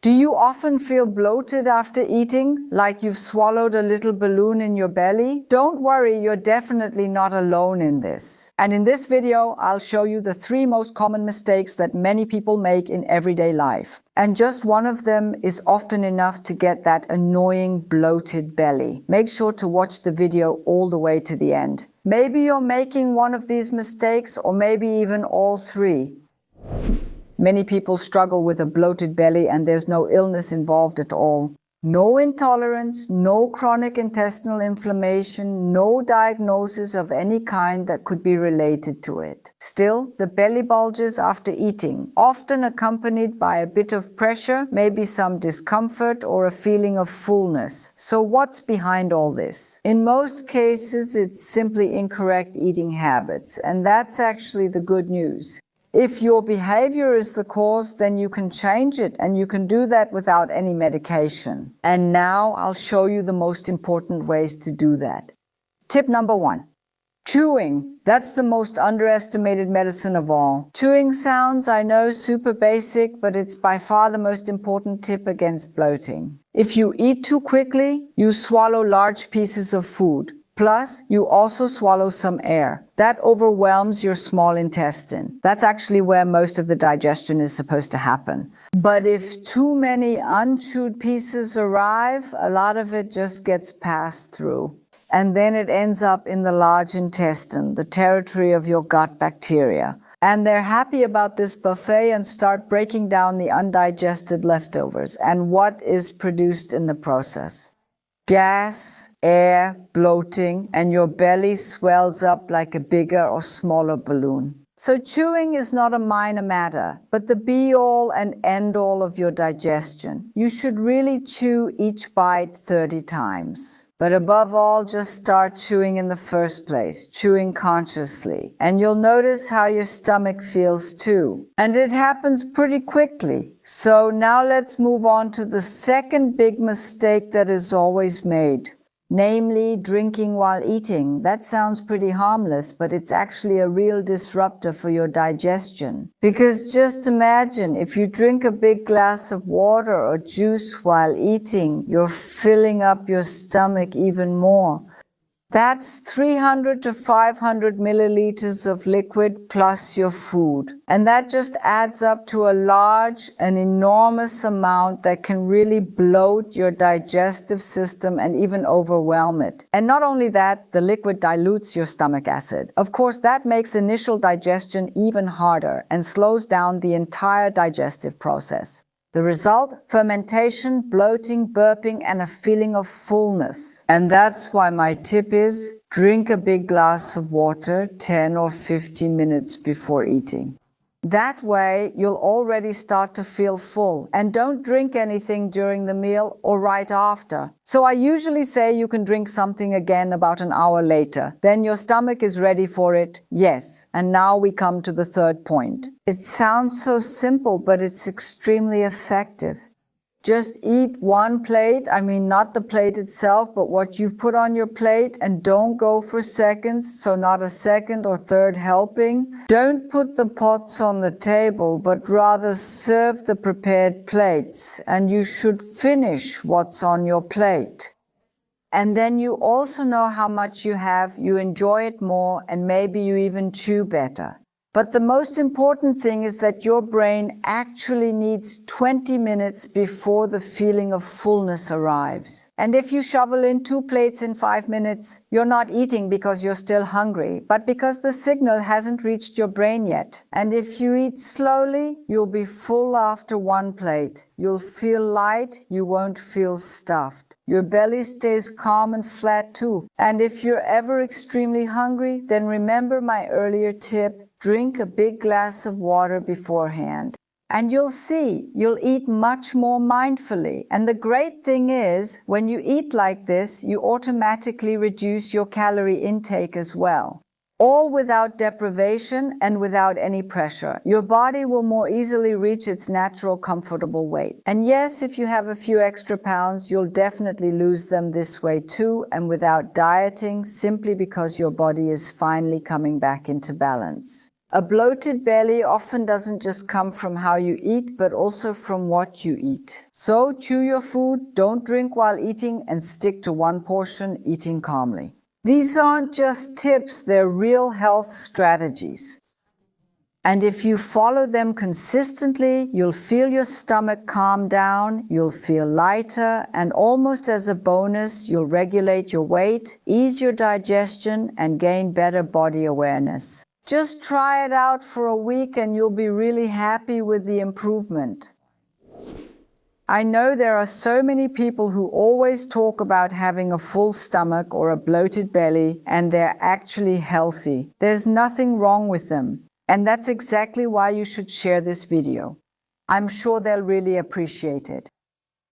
Do you often feel bloated after eating, like you've swallowed a little balloon in your belly? Don't worry, you're definitely not alone in this. And in this video, I'll show you the 3 most common mistakes that many people make in everyday life. And just one of them is often enough to get that annoying bloated belly. Make sure to watch the video all the way to the end. Maybe you're making one of these mistakes, or maybe even all 3. Many people struggle with a bloated belly and there's no illness involved at all. No intolerance, no chronic intestinal inflammation, no diagnosis of any kind that could be related to it. Still, the belly bulges after eating, often accompanied by a bit of pressure, maybe some discomfort or a feeling of fullness. So what's behind all this? In most cases, it's simply incorrect eating habits, and that's actually the good news. If your behavior is the cause, then you can change it, and you can do that without any medication. And now I'll show you the most important ways to do that. Tip number 1. Chewing. That's the most underestimated medicine of all. Chewing sounds, I know, super basic, but it's by far the most important tip against bloating. If you eat too quickly, you swallow large pieces of food. Plus, you also swallow some air. That overwhelms your small intestine. That's actually where most of the digestion is supposed to happen. But if too many unchewed pieces arrive, a lot of it just gets passed through. And then it ends up in the large intestine, the territory of your gut bacteria. And they're happy about this buffet and start breaking down the undigested leftovers. And what is produced in the process? Gas, air, bloating, and your belly swells up like a bigger or smaller balloon. So chewing is not a minor matter, but the be-all and end-all of your digestion. You should really chew each bite 30 times. But above all, just start chewing in the first place, chewing consciously. And you'll notice how your stomach feels too. And it happens pretty quickly. So now let's move on to the second big mistake that is always made. Namely, drinking while eating. That sounds pretty harmless, but it's actually a real disruptor for your digestion. Because just imagine, if you drink a big glass of water or juice while eating, you're filling up your stomach even more. That's 300 to 500 milliliters of liquid plus your food. And that just adds up to a large and enormous amount that can really bloat your digestive system and even overwhelm it. And not only that, the liquid dilutes your stomach acid. Of course, that makes initial digestion even harder and slows down the entire digestive process. The result? Fermentation, bloating, burping, and a feeling of fullness. And that's why my tip is, drink a big glass of water 10 or 15 minutes before eating. That way, you'll already start to feel full. And don't drink anything during the meal or right after. So I usually say you can drink something again about an hour later. Then your stomach is ready for it, yes. And now we come to the third point. It sounds so simple, but it's extremely effective. Just eat one plate, not the plate itself, but what you've put on your plate, and don't go for seconds, so not a second or third helping. Don't put the pots on the table, but rather serve the prepared plates, and you should finish what's on your plate. And then you also know how much you have, you enjoy it more, and maybe you even chew better. But the most important thing is that your brain actually needs 20 minutes before the feeling of fullness arrives. And if you shovel in 2 plates in 5 minutes, you're not eating because you're still hungry, but because the signal hasn't reached your brain yet. And if you eat slowly, you'll be full after 1 plate. You'll feel light, you won't feel stuffed. Your belly stays calm and flat too. And if you're ever extremely hungry, then remember my earlier tip, drink a big glass of water beforehand. And you'll see, you'll eat much more mindfully. And the great thing is, when you eat like this, you automatically reduce your calorie intake as well. All without deprivation and without any pressure. Your body will more easily reach its natural comfortable weight. And yes, if you have a few extra pounds, you'll definitely lose them this way too, and without dieting, simply because your body is finally coming back into balance. A bloated belly often doesn't just come from how you eat, but also from what you eat. So chew your food, don't drink while eating, and stick to one portion, eating calmly. These aren't just tips, they're real health strategies. And if you follow them consistently, you'll feel your stomach calm down, you'll feel lighter, and almost as a bonus, you'll regulate your weight, ease your digestion, and gain better body awareness. Just try it out for a week and you'll be really happy with the improvement. I know there are so many people who always talk about having a full stomach or a bloated belly, and they're actually healthy. There's nothing wrong with them. And that's exactly why you should share this video. I'm sure they'll really appreciate it.